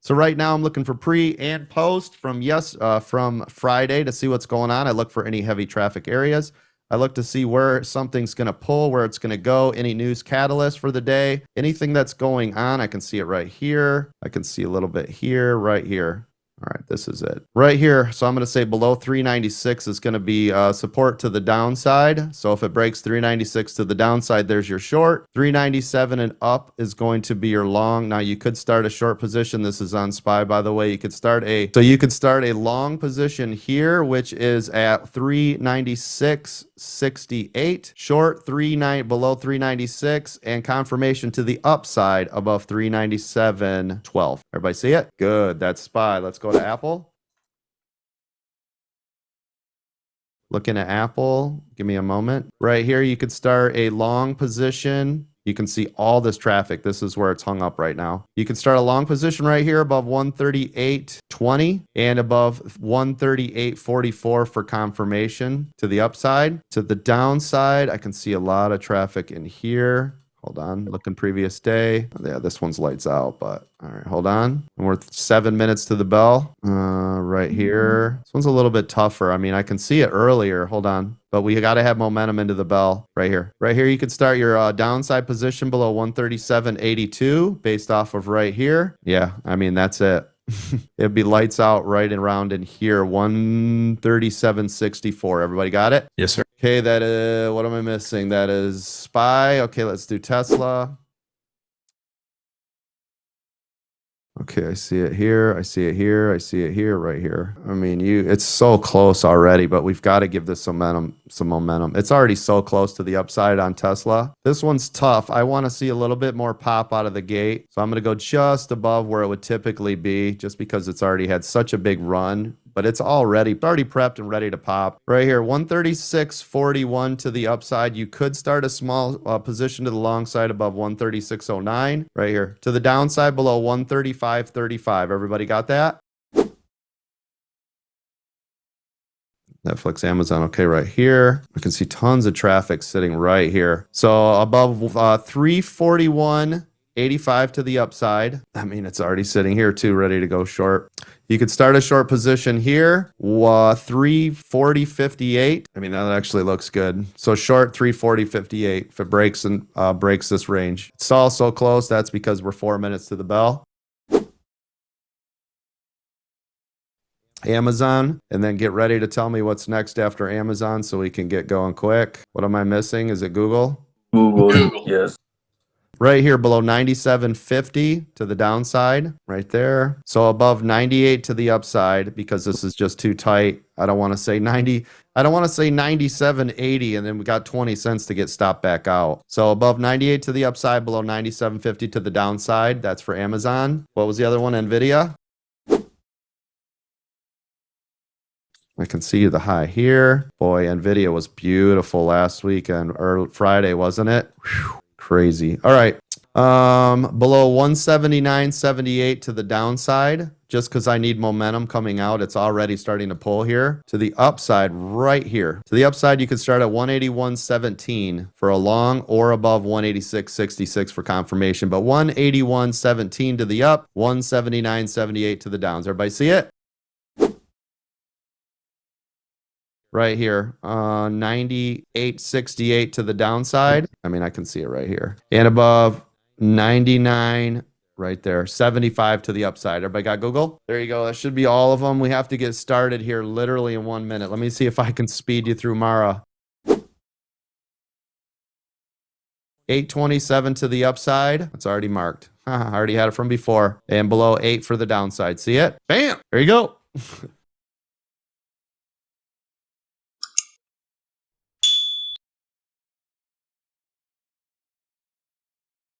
So right now I'm looking for pre and post from from Friday to see what's going on. I look for any heavy traffic areas. I look to see where something's going to pull, where it's going to go, any news catalyst for the day, anything that's going on. I can see it right here. I can see a little bit here, right here. All right, this is it right here. So I'm going to say below 396 is going to be support to the downside. So if it breaks 396 to the downside, there's your short. 397 and up is going to be your long. Now you could start a short position. This is on SPY, by the way. You could start a long position here, which is at 396.68. Short below 396 and confirmation to the upside above 397.12. Everybody see it? Good. That's SPY. Let's go to Apple. Looking at Apple, give me a moment. Right here, you could start a long position. You can see all this traffic. This is where it's hung up right now. You can start a long position right here above 138.20 and above 138.44 for confirmation to the upside. To the downside, I can see a lot of traffic in here. Hold on, looking previous day. Yeah, this one's lights out, but all right, hold on. And we're 7 minutes to the bell. Right here. This one's a little bit tougher. I mean, I can see it earlier. Hold on. But we got to have momentum into the bell right here. Right here, you could start your downside position below 137.82 based off of right here. Yeah, I mean, that's it. It'd be lights out right around in here, 137.64. Everybody got it? Yes, sir. Okay, that is, what am I missing? That is SPY. Okay, let's do Tesla. Okay, I see it here. I see it here. I see it here, right here. I mean, it's so close already, but we've got to give this some momentum. It's already so close to the upside on Tesla. This one's tough. I want to see a little bit more pop out of the gate. So I'm going to go just above where it would typically be, just because it's already had such a big run. But it's already prepped and ready to pop. Right here, 136.41 to the upside. You could start a small position to the long side above 136.09. Right here. To the downside below 135.35. Everybody got that? Netflix, Amazon, okay, right here. We can see tons of traffic sitting right here. So above 341.85 to the upside. I mean, it's already sitting here too, ready to go short. You could start a short position here, 340.58. I mean, that actually looks good. So short 340.58 if it breaks and breaks this range. It's all so close. That's because we're 4 minutes to the bell. Amazon, and then get ready to tell me what's next after Amazon so we can get going quick. What am I missing? Is it Google? Google. Yes. Right here below 97.50 to the downside, right there. So above 98 to the upside, because this is just too tight. I don't want to say 90. I don't want to say 97.80, and then we got 20 cents to get stopped back out. So above 98 to the upside, below 97.50 to the downside. That's for Amazon. What was the other one? NVDA. I can see the high here. Boy, NVIDIA was beautiful last weekend, or Friday, wasn't it? Whew, crazy. All right. Below 179.78 to the downside, just because I need momentum coming out. It's already starting to pull here. To the upside, right here. To the upside, you can start at 181.17 for a long, or above 186.66 for confirmation. But 181.17 to the up, 179.78 to the downs. Everybody see it? Right here, 98.68 to the downside. I mean, I can see it right here. And above 99, right there, 75 to the upside. Everybody got Google? There you go. That should be all of them. We have to get started here literally in 1 minute. Let me see if I can speed you through Mara. 827 to the upside. It's already marked. I already had it from before. And below 8 for the downside. See it? Bam! There you go.